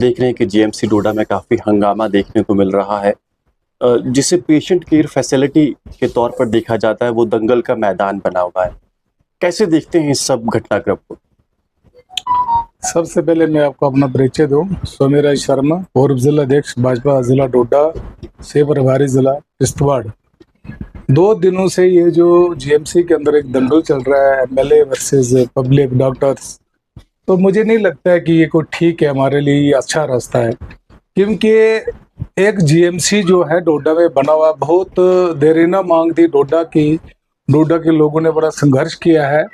देख रहे हैं कि जीएमसी डोडा में काफ़ी हंगामा देखने को मिल रहा है। जिसे पेशेंट केयर फैसिलिटी के तौर पर देखा जाता है वो दंगल का मैदान बना हुआ है। कैसे देखते हैं इस सब घटनाक्रम को? सबसे पहले मैं आपको अपना परिचय दूं। सोमेराज शर्मा, पूर्व जिला अध्यक्ष भाजपा जिला डोडा से प्रभारी जिला किश्तवाड़। 2 दिनों से ये जो जीएमसी के अंदर एक दंगल चल रहा है, एमएलए वर्सेस पब्लिक डॉक्टर्स, तो मुझे नहीं लगता है कि ये कोई ठीक है, हमारे लिए ये अच्छा रास्ता है। क्योंकि एक जीएमसी जो है डोडा में बना हुआ, बहुत देरीना मांग थी डोडा की। डोडा के लोगों ने बड़ा संघर्ष किया है,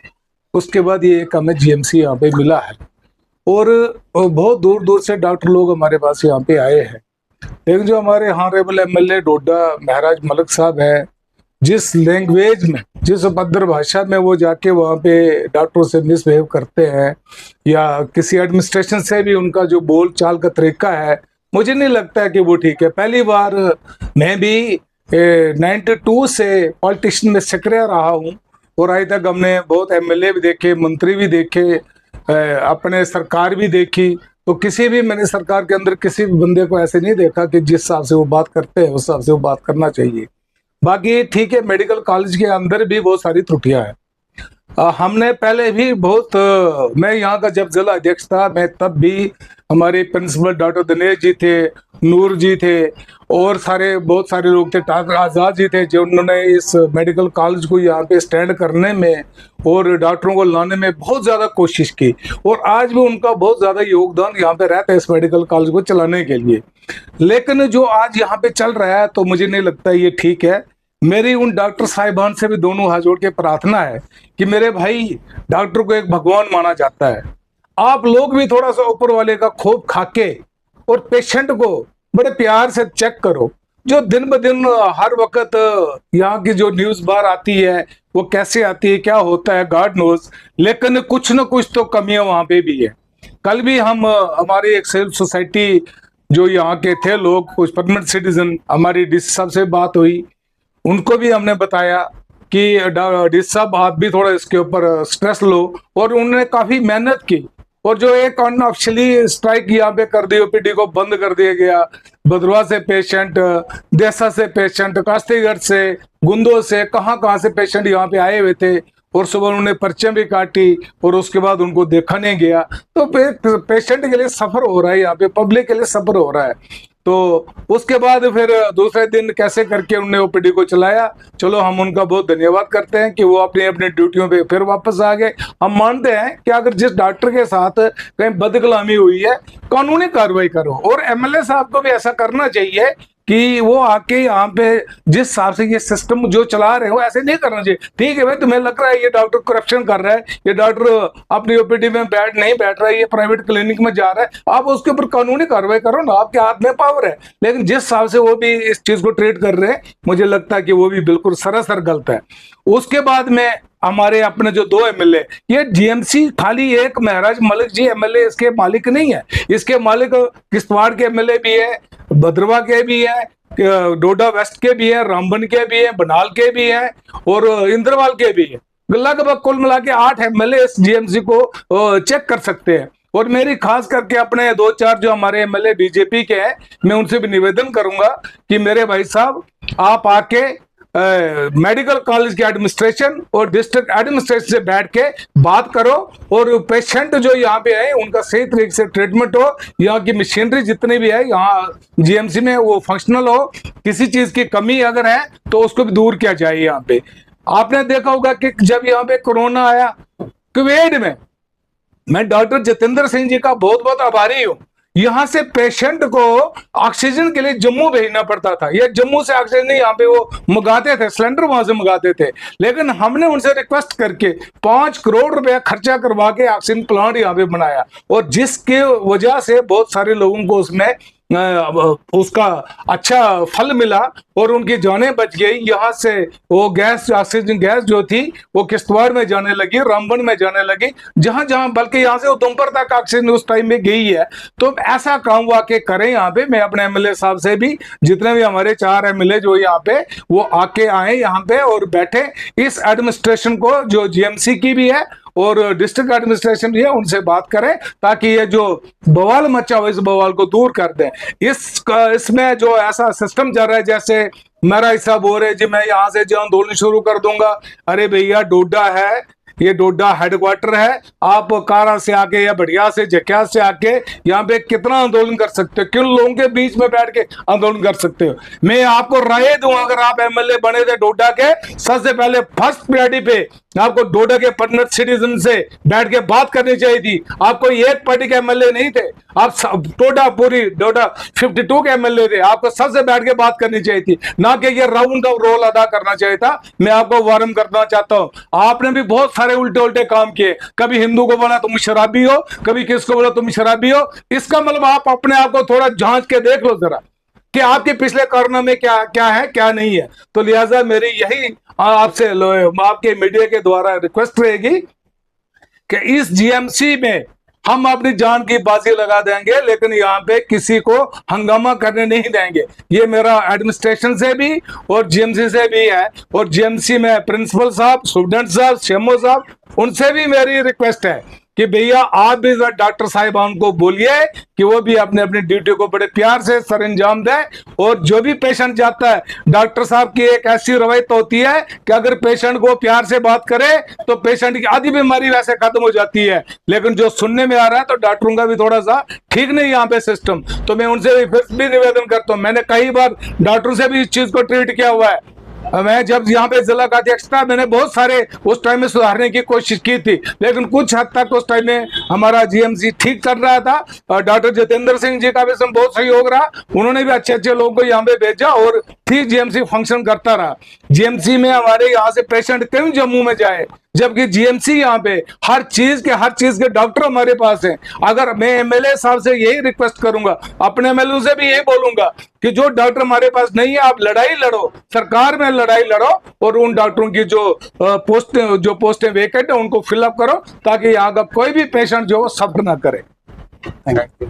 उसके बाद ये एक हमें जीएमसी यहाँ पे मिला है। और बहुत दूर दूर से डॉक्टर लोग हमारे पास यहाँ पे आए हैं। लेकिन जो हमारे हॉनरेबल एमएलए डोडा महराज मलिक साहब है, जिस लैंग्वेज में, जिस अभद्र भाषा में वो जाके वहाँ पे डॉक्टरों से मिसबिहेव करते हैं, या किसी एडमिनिस्ट्रेशन से भी उनका जो बोल चाल का तरीका है, मुझे नहीं लगता है कि वो ठीक है। पहली बार मैं भी 92 से पॉलिटिशियन में सक्रिय रहा हूँ, और आज तक हमने बहुत एमएलए भी देखे, मंत्री भी देखे, अपने सरकार भी देखी। तो किसी भी मैंने सरकार के अंदर किसी भी बंदे को ऐसे नहीं देखा कि जिस हिसाब से वो बात करते हैं उस हिसाब से वो बात करना चाहिए। बाकी ठीक है, मेडिकल कॉलेज के अंदर भी बहुत सारी त्रुटियां हैं। हमने पहले भी बहुत मैं यहाँ का जब जिला अध्यक्ष था, मैं तब भी हमारे प्रिंसिपल डॉक्टर दिनेश जी थे, नूर जी थे, और बहुत सारे लोग थे, डॉक्टर आज़ाद जी थे, जो उन्होंने इस मेडिकल कॉलेज को यहाँ पे स्टैंड करने में और डॉक्टरों को लाने में बहुत ज़्यादा कोशिश की। और आज भी उनका बहुत ज़्यादा योगदान यहाँ पे रहता है इस मेडिकल कॉलेज को चलाने के लिए। लेकिन जो आज यहाँ पे चल रहा है, तो मुझे नहीं लगता ये ठीक है। मेरी उन डॉक्टर साहिबान से भी दोनों हाथ जोड़ के प्रार्थना है कि मेरे भाई, डॉक्टर को एक भगवान माना जाता है, आप लोग भी थोड़ा सा ऊपर वाले का खूब खाके और पेशेंट को बड़े प्यार से चेक करो। जो दिन ब दिन हर वक्त यहाँ की जो न्यूज बाहर आती है, वो कैसे आती है, क्या होता है, गॉड नोज, लेकिन कुछ न कुछ तो कमियां वहां पे भी है। कल भी हम हमारी एक सिविल सोसाइटी जो यहाँ के थे लोग, कुछ परमानेंट सिटीजन, हमारी डीसी साहब से बात हुई, उनको भी हमने बताया कि डीसी साहब आप भी थोड़ा इसके ऊपर स्ट्रेस लो, और उन्होंने काफी मेहनत की। और जो एक अनऑफिशियली स्ट्राइक यहाँ पे कर दी, ओपीडी को बंद कर दिया गया, भद्रवा से पेशेंट, देसा से पेशेंट, कास्तीगढ़ से, गुंदो से, कहाँ से पेशेंट यहाँ पे आए हुए थे, और सुबह उन्होंने पर्चियां भी काटी, और उसके बाद उनको देखा नहीं गया। तो पेशेंट के लिए सफर हो रहा है, यहाँ पे पब्लिक के लिए सफर हो रहा है। तो उसके बाद फिर दूसरे दिन कैसे करके उन्होंने ओपीडी को चलाया। चलो, हम उनका बहुत धन्यवाद करते हैं कि वो अपनी अपनी ड्यूटियों पे फिर वापस आ गए। हम मानते हैं कि अगर जिस डॉक्टर के साथ कहीं बदगुलामी हुई है, कानूनी कार्रवाई करो, और एमएलए साहब को भी ऐसा करना चाहिए कि वो आके यहाँ पे जिस हिसाब से ये सिस्टम जो चला रहे हो, ऐसे नहीं करना चाहिए। ठीक है भाई, तुम्हें लग रहा है ये डॉक्टर करप्शन कर रहा है, ये डॉक्टर अपनी ओपीडी में नहीं बैठ रहा है, ये प्राइवेट क्लिनिक में जा रहा है, आप उसके ऊपर कानूनी कार्रवाई करो ना, आपके हाथ में पावर है। लेकिन जिस हिसाब से वो भी इस चीज को ट्रीट कर रहे हैं, मुझे लगता है कि वो भी बिल्कुल सरासर गलत है। उसके बाद में हमारे अपने जो 2 एमएलए, ये जीएमसी खाली एक महराज मलिक जी एमएलए इसके मालिक नहीं है, इसके मालिक किश्तवाड़ के एमएलए भी है, भद्रवा के भी है, डोडा वेस्ट के भी है, रामबन के भी है, बनाल के भी है, और इंद्रवाल के भी है। लगभग कुल मिला के 8 एमएलए इस जीएमसी को चेक कर सकते हैं। और मेरी खास करके अपने 2-4 जो हमारे एमएलए बीजेपी के हैं, मैं उनसे भी निवेदन करूंगा कि मेरे भाई साहब, आप आके मेडिकल कॉलेज के एडमिनिस्ट्रेशन और डिस्ट्रिक्ट एडमिनिस्ट्रेशन से बैठ के बात करो, और पेशेंट जो यहाँ पे है उनका सही तरीके से ट्रीटमेंट हो, यहाँ की मशीनरी जितनी भी है यहाँ जीएमसी में वो फंक्शनल हो, किसी चीज की कमी अगर है तो उसको भी दूर किया जाए। यहाँ पे आपने देखा होगा कि जब यहाँ पे कोरोना आया कुवैत में, मैं डॉक्टर जितेंद्र सिंह जी का बहुत बहुत आभारी हूँ। यहाँ से पेशेंट को ऑक्सीजन के लिए जम्मू भेजना पड़ता था, ये जम्मू से ऑक्सीजन नहीं यहाँ पे वो मंगाते थे, सिलेंडर वहां से मंगाते थे। लेकिन हमने उनसे रिक्वेस्ट करके 5 करोड़ रुपया खर्चा करवा के ऑक्सीजन प्लांट यहाँ पे बनाया, और जिसके वजह से बहुत सारे लोगों को उसमें उसका अच्छा फल मिला, और उनकी जानें बच गई। यहाँ से वो गैस, ऑक्सीजन गैस जो थी वो किश्तवाड़ में जाने लगी, रामबन में जाने लगी, जहां जहां, बल्कि यहाँ से उधमपुर तक ऑक्सीजन उस टाइम में गई है। तो ऐसा काम वाकई करें यहाँ पे। मैं अपने एमएलए साहब से भी, जितने भी हमारे 4 एमएलए जो यहाँ पे, वो आके आए यहाँ पे और बैठे, इस एडमिनिस्ट्रेशन को जो जीएमसी की भी है और डिस्ट्रिक्ट एडमिनिस्ट्रेशन भी है, उनसे बात करें ताकि ये जो बवाल मचा हुआ इस बवाल को दूर कर दें। इसमें जो ऐसा सिस्टम चल रहा है जैसे मेरा हिस्सा बोल रहे जी मैं यहाँ से जो आंदोलन शुरू कर दूंगा। अरे भैया डोडा है, ये डोडा हेडक्वार्टर है, आप कारा से आके या बढ़िया से जकिया से आके यहाँ पे कितना आंदोलन कर सकते हो, किन लोगों के बीच में बैठ के आंदोलन कर सकते हो। मैं आपको राय दूं, अगर आप एमएलए बने थे डोडा के, सबसे पहले फर्स्ट प्रायोरिटी पे आपको डोडा के पर्मनेंट सिटीजन से बैठ के बात करनी चाहिए थी। आप कोई एक पार्टी के एमएलए नहीं थे, आप पूरी डोडा 52 के एमएलए थे, आपको सबसे बैठ के बात करनी चाहिए थी, ना कि ये राउंड ऑफ रोल अदा करना चाहिए था। मैं आपको वार्न करना चाहता हूं, आपने भी बहुत सारे उल्टे उल्टे काम किए, कभी हिंदू को बोला तुम शराबी हो, कभी किसको बोला तुम शराबी हो। इसका मतलब आप अपने आप को थोड़ा जांच के देख लो जरा कि आपके पिछले कारनामे क्या क्या है क्या नहीं है। तो लिहाजा मेरी यही आपसे आपके मीडिया के द्वारा रिक्वेस्ट रहेगी कि इस जीएमसी में हम अपनी जान की बाजी लगा देंगे, लेकिन यहाँ पे किसी को हंगामा करने नहीं देंगे। ये मेरा एडमिनिस्ट्रेशन से भी और जीएमसी से भी है, और जीएमसी में प्रिंसिपल साहब, स्टूडेंट साहब, सीएमओ साहब, उनसे भी मेरी रिक्वेस्ट है कि भैया आप भी डॉक्टर साहिबान को बोलिए कि वो भी अपने अपनी ड्यूटी को बड़े प्यार से सर अंजाम दें। और जो भी पेशेंट जाता है, डॉक्टर साहब की एक ऐसी रवैयत होती है कि अगर पेशेंट को प्यार से बात करे तो पेशेंट की आधी बीमारी वैसे खत्म हो जाती है। लेकिन जो सुनने में आ रहा है तो डॉक्टरों का भी थोड़ा सा ठीक नहीं यहाँ पे सिस्टम। तो मैं उनसे भी निवेदन करता हूँ, मैंने कई बार डॉक्टरों से भी इस चीज को ट्रीट किया हुआ है। मैं जब यहाँ पे जिला का अध्यक्ष था, मैंने बहुत सारे उस टाइम में सुधारने की कोशिश की थी, लेकिन कुछ हद तक उस टाइम में हमारा जीएमसी ठीक कर रहा था। और डॉक्टर जितेंद्र सिंह जी का भी इसमें बहुत सहयोग रहा, उन्होंने भी अच्छे अच्छे लोगों को यहाँ पे भेजा और ठीक जीएमसी फंक्शन करता रहा। जीएमसी में हमारे यहाँ से पेशेंट क्यों जम्मू में जाए, जबकि जीएमसी यहाँ पे हर चीज के डॉक्टर हमारे पास हैं। अगर मैं एमएलए साहब से यही रिक्वेस्ट करूंगा, अपने एमएलए से भी यही बोलूंगा कि जो डॉक्टर हमारे पास नहीं है, आप लड़ाई लड़ो, सरकार में लड़ाई लड़ो, और उन डॉक्टरों की जो पोस्टें वेकेंट है उनको फिलअप करो, ताकि यहाँ का कोई भी पेशेंट जो सफर ना करे। Thank you.